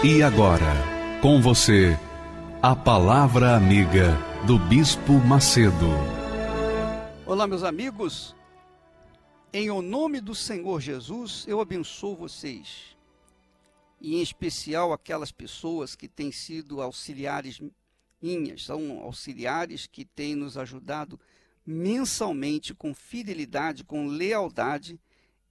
E agora, com você, a Palavra Amiga do Bispo Macedo. Olá, meus amigos. Em o nome do Senhor Jesus, eu abençoo vocês. E em especial aquelas pessoas que têm sido auxiliares minhas, são auxiliares que têm nos ajudado mensalmente com fidelidade, com lealdade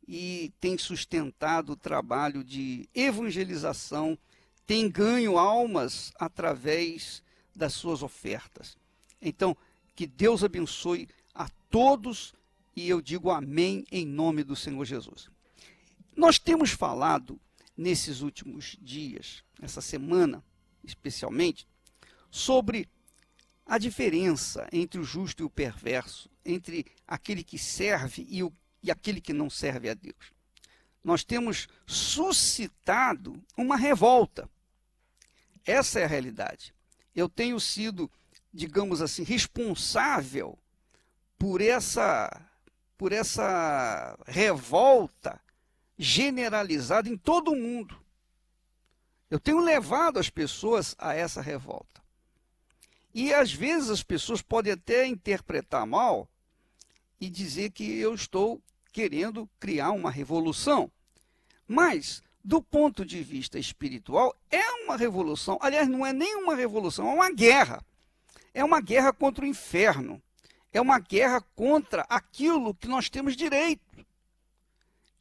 e têm sustentado o trabalho de evangelização, têm ganho almas através das suas ofertas. Então, que Deus abençoe a todos e eu digo amém em nome do Senhor Jesus. Nós temos falado nesses últimos dias, essa semana especialmente, sobre a diferença entre o justo e o perverso, entre aquele que serve e aquele que não serve a Deus. Nós temos suscitado uma revolta. Essa é a realidade. Eu tenho sido, digamos assim, responsável por essa revolta generalizada em todo o mundo. Eu tenho levado as pessoas a essa revolta. E às vezes as pessoas podem até interpretar mal e dizer que eu estou querendo criar uma revolução. Mas, do ponto de vista espiritual, é uma revolução. Aliás, não é nem uma revolução, é uma guerra. É uma guerra contra o inferno. É uma guerra contra aquilo que nós temos direito.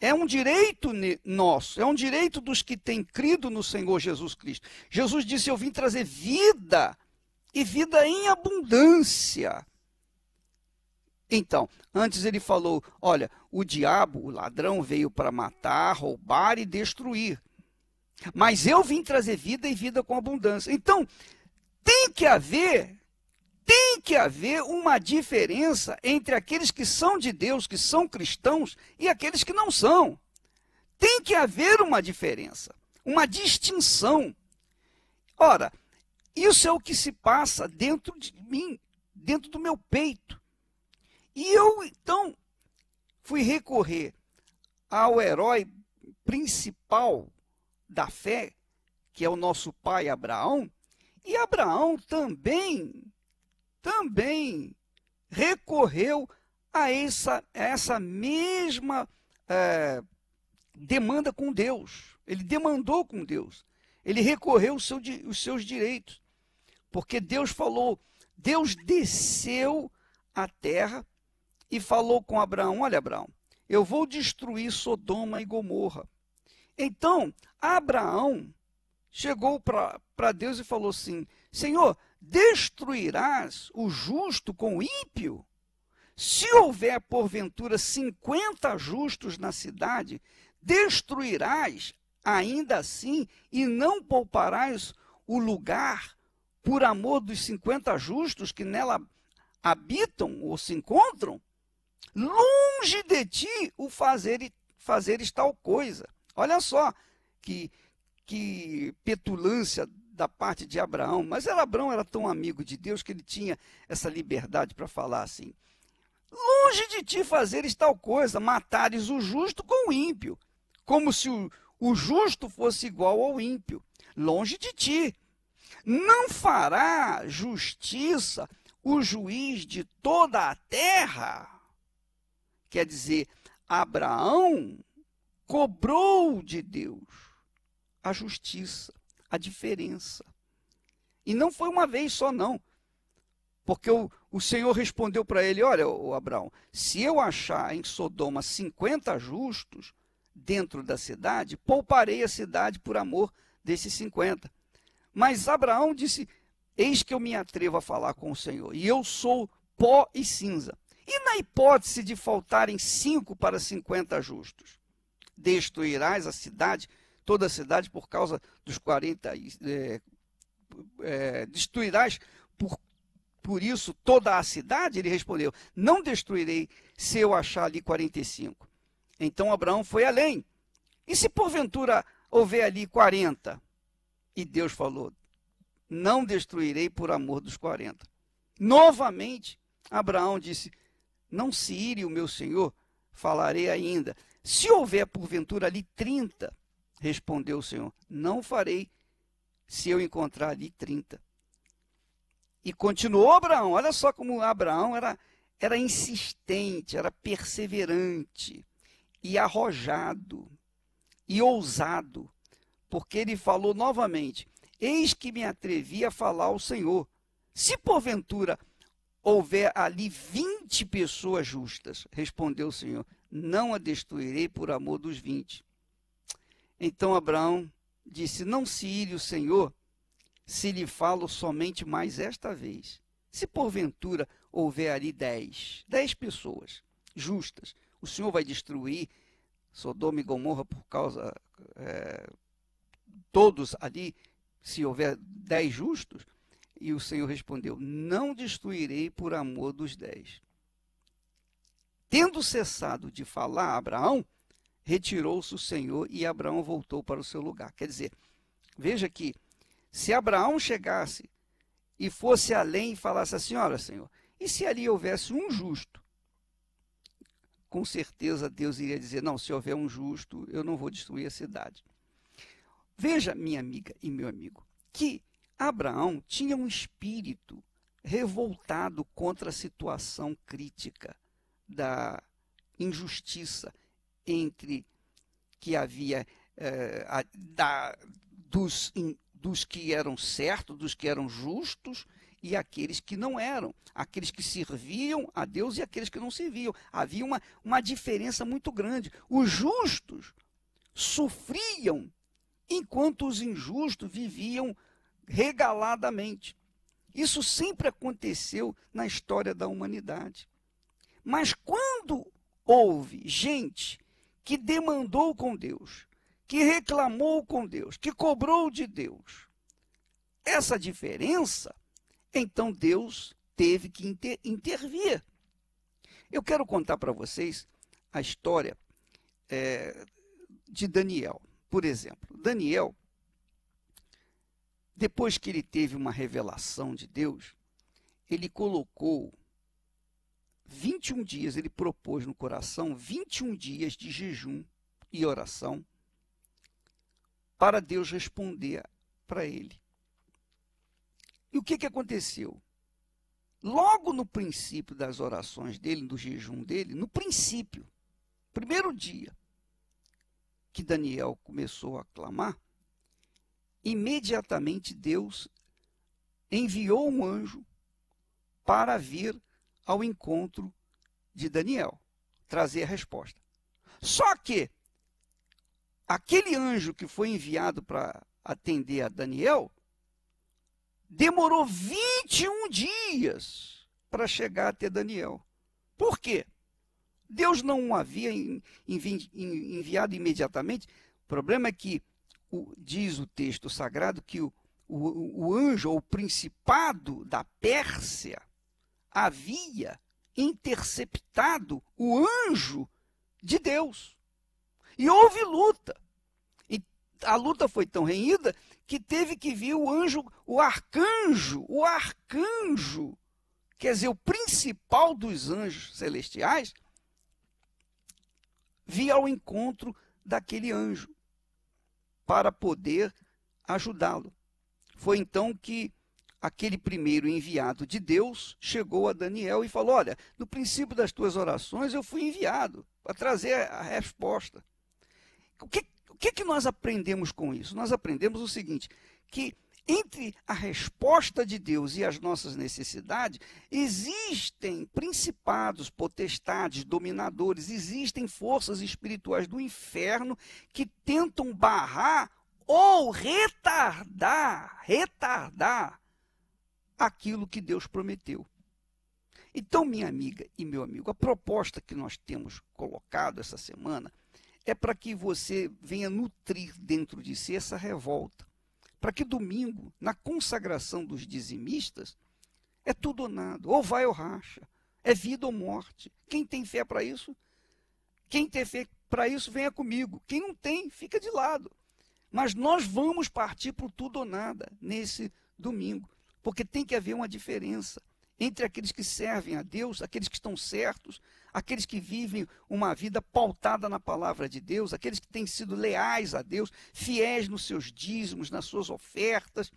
É um direito nosso, é um direito dos que têm crido no Senhor Jesus Cristo. Jesus disse, eu vim trazer vida e vida em abundância. Então, antes ele falou, olha, o diabo, o ladrão, veio para matar, roubar e destruir. Mas eu vim trazer vida e vida com abundância. Então, tem que haver uma diferença entre aqueles que são de Deus, que são cristãos, e aqueles que não são. Tem que haver uma diferença, uma distinção. Ora, isso é o que se passa dentro de mim, dentro do meu peito. E eu, então, fui recorrer ao herói principal da fé, que é o nosso pai Abraão, e Abraão também recorreu a essa mesma demanda com Deus. Ele demandou com Deus. Ele recorreu os seus direitos. Porque Deus falou, Deus desceu à terra e falou com Abraão, olha Abraão, eu vou destruir Sodoma e Gomorra. Então, Abraão chegou para Deus e falou assim, Senhor, destruirás o justo com o ímpio? Se houver, porventura, 50 justos na cidade, destruirás ainda assim e não pouparás o lugar por amor dos 50 justos que nela habitam ou se encontram? Longe de ti o fazeres tal coisa. Olha só que petulância da parte de Abraão, mas Abraão era tão amigo de Deus que ele tinha essa liberdade para falar assim, longe de ti fazeres tal coisa, matares o justo com o ímpio, como se o justo fosse igual ao ímpio, longe de ti, não fará justiça o juiz de toda a terra? Quer dizer, Abraão cobrou de Deus a justiça, a diferença. E não foi uma vez só, não. Porque o Senhor respondeu para ele, olha, Abraão, se eu achar em Sodoma 50 justos dentro da cidade, pouparei a cidade por amor desses 50. Mas Abraão disse, eis que eu me atrevo a falar com o Senhor, e eu sou pó e cinza. E na hipótese de faltarem 5 para 50 justos? Destruirás a cidade, toda a cidade por causa dos 40, destruirás por isso toda a cidade? Ele respondeu, não destruirei se eu achar ali 45. Então Abraão foi além. E se porventura houver ali 40? E Deus falou, não destruirei por amor dos 40. Novamente, Abraão disse, não se ire o meu senhor, falarei ainda. Se houver porventura ali 30, respondeu o Senhor, não farei se eu encontrar ali 30. E continuou Abraão. Olha só como Abraão era insistente, era perseverante e arrojado e ousado, porque ele falou novamente: eis que me atrevi a falar ao Senhor. Se porventura houver ali 20 pessoas justas, respondeu o Senhor, não a destruirei por amor dos 20. Então Abraão disse: não se ire o Senhor, se lhe falo somente mais esta vez. Se porventura houver ali 10 pessoas justas, o Senhor vai destruir Sodoma e Gomorra por causa, todos ali, se houver 10 justos? E o Senhor respondeu: não destruirei por amor dos 10. Tendo cessado de falar Abraão, retirou-se o Senhor e Abraão voltou para o seu lugar. Quer dizer, veja que se Abraão chegasse e fosse além e falasse assim: olha, Senhor, e se ali houvesse um justo? Com certeza Deus iria dizer: não, se houver um justo, eu não vou destruir a cidade. Veja, minha amiga e meu amigo, que Abraão tinha um espírito revoltado contra a situação crítica da injustiça entre que havia dos que eram certos, dos que eram justos e aqueles que não eram, aqueles que serviam a Deus e aqueles que não serviam. Havia uma diferença muito grande. Os justos sofriam enquanto os injustos viviam regaladamente. Isso sempre aconteceu na história da humanidade. Mas quando houve gente que demandou com Deus, que reclamou com Deus, que cobrou de Deus essa diferença, então Deus teve que intervir. Eu quero contar para vocês a história de Daniel. Por exemplo, Daniel, depois que ele teve uma revelação de Deus, ele colocou 21 dias, ele propôs no coração 21 dias de jejum e oração para Deus responder para ele. E o que aconteceu? Logo no princípio das orações dele, do jejum dele, no princípio, primeiro dia que Daniel começou a clamar, imediatamente Deus enviou um anjo para vir ao encontro de Daniel, trazer a resposta. Só que aquele anjo que foi enviado para atender a Daniel demorou 21 dias para chegar até Daniel. Por quê? Deus não o havia enviado imediatamente. O problema é que, diz o texto sagrado, que o anjo, ou o principado da Pérsia, havia interceptado o anjo de Deus. E houve luta. E a luta foi tão renhida que teve que vir o arcanjo, quer dizer, o principal dos anjos celestiais, vir ao encontro daquele anjo para poder ajudá-lo. Foi então que aquele primeiro enviado de Deus chegou a Daniel e falou: olha, no princípio das tuas orações eu fui enviado para trazer a resposta. O que nós aprendemos com isso? Nós aprendemos o seguinte, que entre a resposta de Deus e as nossas necessidades, existem principados, potestades, dominadores, existem forças espirituais do inferno que tentam barrar ou retardar aquilo que Deus prometeu. Então, minha amiga e meu amigo, a proposta que nós temos colocado essa semana é para que você venha nutrir dentro de si essa revolta. Para que domingo, na consagração dos dizimistas, é tudo ou nada, ou vai ou racha, é vida ou morte. Quem tem fé para isso? Quem tem fé para isso, venha comigo. Quem não tem, fica de lado. Mas nós vamos partir para o tudo ou nada nesse domingo, porque tem que haver uma diferença entre aqueles que servem a Deus, aqueles que estão certos, aqueles que vivem uma vida pautada na palavra de Deus, aqueles que têm sido leais a Deus, fiéis nos seus dízimos, nas suas ofertas,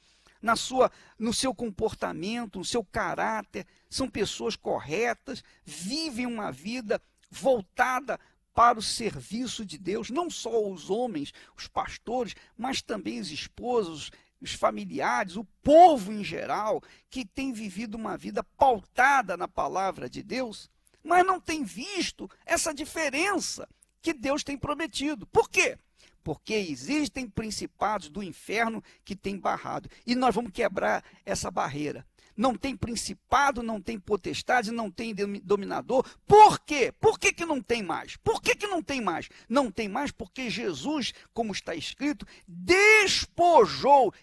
no seu comportamento, no seu caráter, são pessoas corretas, vivem uma vida voltada para o serviço de Deus, não só os homens, os pastores, mas também os esposos, os familiares, o povo em geral, que tem vivido uma vida pautada na palavra de Deus, mas não tem visto essa diferença que Deus tem prometido. Por quê? Porque existem principados do inferno que têm barrado. E nós vamos quebrar essa barreira. Não tem principado, não tem potestade, não tem dominador. Por quê? Por que que não tem mais? Por que que não tem mais? Não tem mais porque Jesus, como está escrito,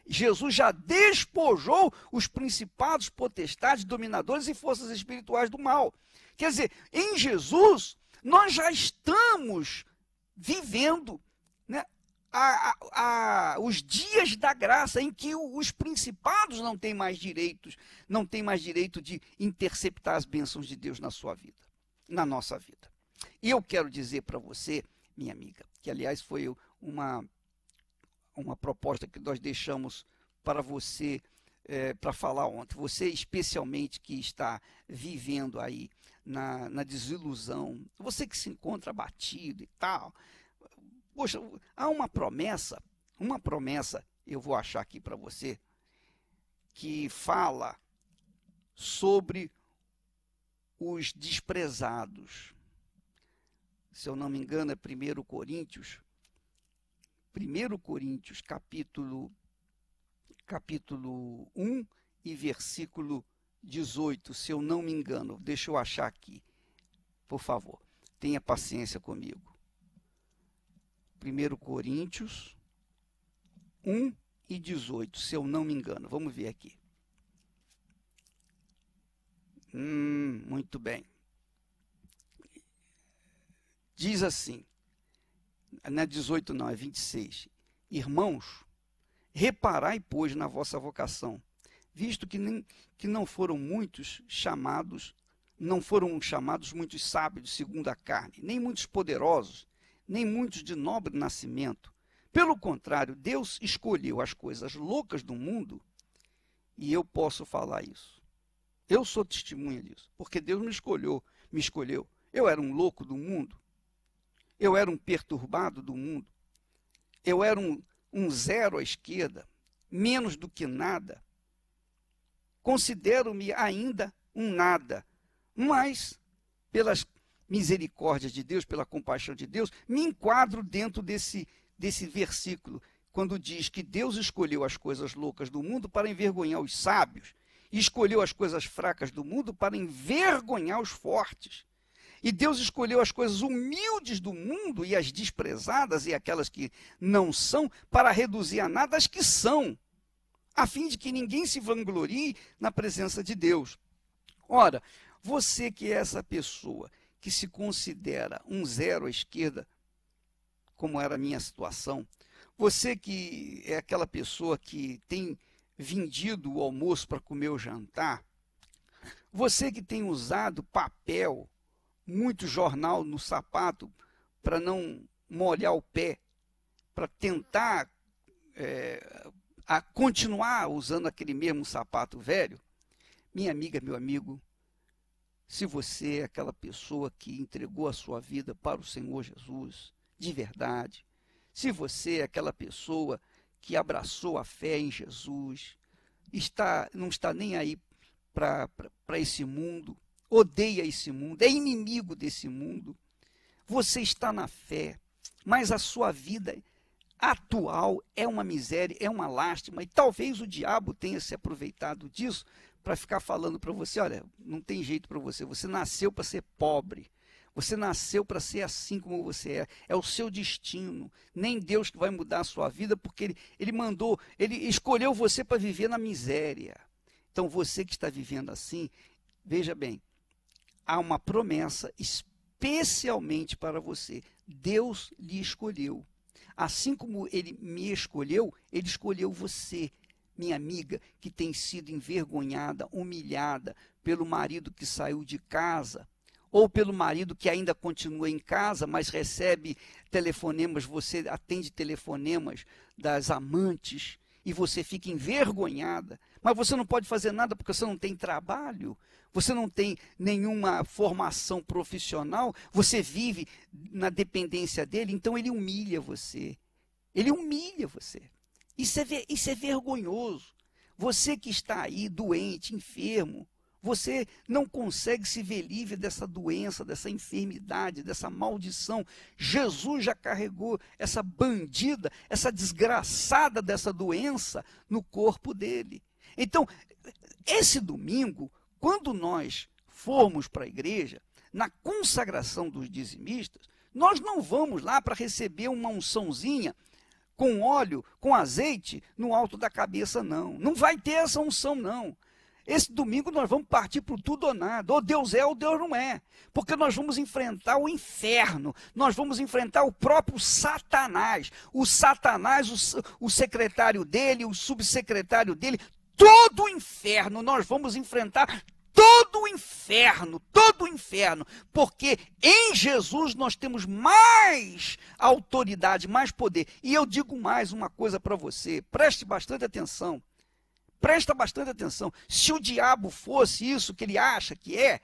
Jesus já despojou os principados, potestades, dominadores e forças espirituais do mal. Quer dizer, em Jesus, nós já estamos vivendo, né, os dias da graça em que os principados não têm mais direitos, não têm mais direito de interceptar as bênçãos de Deus na sua vida, na nossa vida. E eu quero dizer para você, minha amiga, que aliás foi uma proposta que nós deixamos para você, para falar ontem, você especialmente que está vivendo aí na desilusão, você que se encontra abatido e tal. Poxa, há uma promessa, eu vou achar aqui para você, que fala sobre os desprezados. Se eu não me engano, é 1 Coríntios, capítulo 1 e versículo 18, se eu não me engano. Deixa eu achar aqui, por favor, tenha paciência comigo. 1 Coríntios 1 e 18, se eu não me engano. Vamos ver aqui. Muito bem. Diz assim, não é 18 não, é 26. Irmãos, reparai, pois, na vossa vocação, visto que não foram muitos chamados, não foram chamados muitos sábios segundo a carne, nem muitos poderosos, nem muitos de nobre nascimento. Pelo contrário, Deus escolheu as coisas loucas do mundo, e eu posso falar isso. Eu sou testemunha disso, porque Deus me escolheu. Eu era um louco do mundo, eu era um perturbado do mundo, eu era um zero à esquerda, menos do que nada. Considero-me ainda um nada, mas pelas misericórdia de Deus, pela compaixão de Deus, me enquadro dentro desse versículo, quando diz que Deus escolheu as coisas loucas do mundo para envergonhar os sábios, e escolheu as coisas fracas do mundo para envergonhar os fortes. E Deus escolheu as coisas humildes do mundo e as desprezadas e aquelas que não são, para reduzir a nada as que são, a fim de que ninguém se vanglorie na presença de Deus. Ora, você que é essa pessoa que se considera um zero à esquerda, como era a minha situação, você que é aquela pessoa que tem vendido o almoço para comer o jantar, você que tem usado papel, muito jornal no sapato para não molhar o pé, para tentar continuar usando aquele mesmo sapato velho, minha amiga, meu amigo, se você é aquela pessoa que entregou a sua vida para o Senhor Jesus, de verdade, se você é aquela pessoa que abraçou a fé em Jesus, não está nem aí para esse mundo, odeia esse mundo, é inimigo desse mundo, você está na fé, mas a sua vida atual é uma miséria, é uma lástima, e talvez o diabo tenha se aproveitado disso para ficar falando para você, olha, não tem jeito para você, você nasceu para ser pobre, você nasceu para ser assim como você é o seu destino, nem Deus que vai mudar a sua vida, porque ele escolheu você para viver na miséria. Então você que está vivendo assim, veja bem, há uma promessa especialmente para você, Deus lhe escolheu. Assim como ele me escolheu, ele escolheu você. minha amiga que tem sido envergonhada, humilhada pelo marido que saiu de casa, ou pelo marido que ainda continua em casa, mas recebe telefonemas, você atende telefonemas das amantes e você fica envergonhada, mas você não pode fazer nada porque você não tem trabalho, você não tem nenhuma formação profissional, você vive na dependência dele, então ele humilha você. Ele humilha você. Isso é vergonhoso. Você que está aí doente, enfermo, você não consegue se ver livre dessa doença, dessa enfermidade, dessa maldição. Jesus já carregou essa bandida, essa desgraçada dessa doença no corpo dele. Então, esse domingo, quando nós formos para a igreja, na consagração dos dizimistas, nós não vamos lá para receber uma unçãozinha com óleo, com azeite no alto da cabeça, não. Não vai ter essa unção, não. Esse domingo nós vamos partir para o tudo ou nada. Ou Deus é ou Deus não é. Porque nós vamos enfrentar o inferno. Nós vamos enfrentar o próprio Satanás. O Satanás, o secretário dele, o subsecretário dele, todo o inferno. Nós vamos enfrentar todo o inferno, porque em Jesus nós temos mais autoridade, mais poder. E eu digo mais uma coisa para você, presta bastante atenção, se o diabo fosse isso que ele acha que é,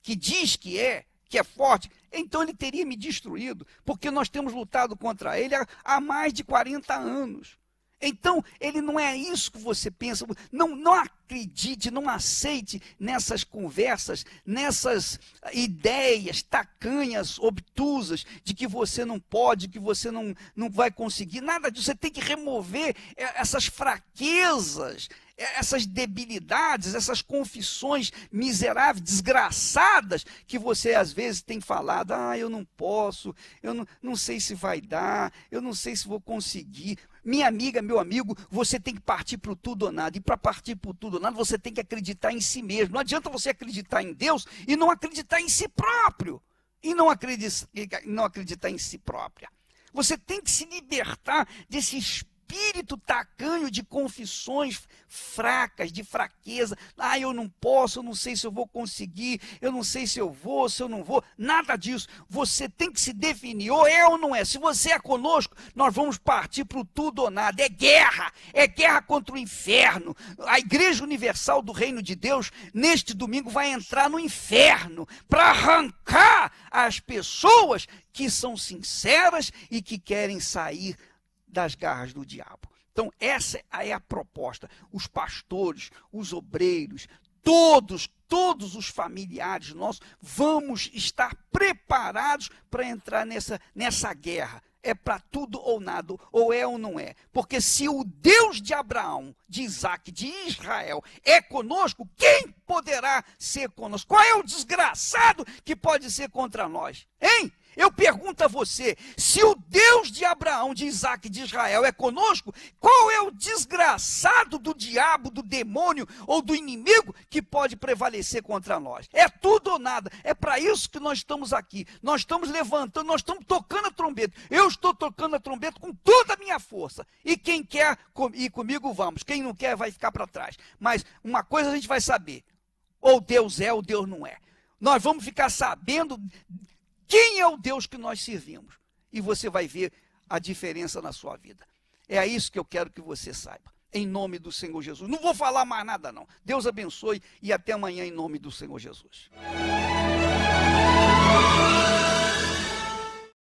que diz que é forte, então ele teria me destruído, porque nós temos lutado contra ele há mais de 40 anos. Então, ele não é isso que você pensa. Não acredite, não aceite nessas conversas, nessas ideias tacanhas, obtusas, de que você não pode, que você não vai conseguir. Nada disso. Você tem que remover essas fraquezas, essas debilidades, essas confissões miseráveis, desgraçadas, que você às vezes tem falado. Eu não posso, eu não sei se vai dar, eu não sei se vou conseguir. Minha amiga, meu amigo, você tem que partir para o tudo ou nada. E para partir para o tudo ou nada, você tem que acreditar em si mesmo. Não adianta você acreditar em Deus e não acreditar em si próprio. E não acreditar em si própria. Você tem que se libertar desse espírito tacanho de confissões fracas, de fraqueza. Eu não posso, eu não sei se eu vou conseguir, eu não sei se eu vou, se eu não vou. Nada disso. Você tem que se definir, ou é ou não é. Se você é conosco, nós vamos partir para o tudo ou nada. É guerra contra o inferno. A Igreja Universal do Reino de Deus, neste domingo, vai entrar no inferno para arrancar as pessoas que são sinceras e que querem sair das garras do diabo. Então, essa é a proposta. Os pastores, os obreiros, todos os familiares nossos, vamos estar preparados para entrar nessa guerra. É para tudo ou nada, ou é ou não é. Porque se o Deus de Abraão, de Isaac, de Israel é conosco, quem poderá ser conosco? Qual é o desgraçado que pode ser contra nós? Hein? Eu pergunto a você, se o Deus de Abraão, de Isaac e de Israel é conosco, qual é o desgraçado do diabo, do demônio ou do inimigo que pode prevalecer contra nós? É tudo ou nada. É para isso que nós estamos aqui. Nós estamos levantando, nós estamos tocando a trombeta. Eu estou tocando a trombeta com toda a minha força. E quem quer ir comigo, vamos. Quem não quer, vai ficar para trás. Mas uma coisa a gente vai saber. Ou Deus é, ou Deus não é. Nós vamos ficar sabendo quem é o Deus que nós servimos? E você vai ver a diferença na sua vida. É isso que eu quero que você saiba. Em nome do Senhor Jesus. Não vou falar mais nada, não. Deus abençoe e até amanhã em nome do Senhor Jesus.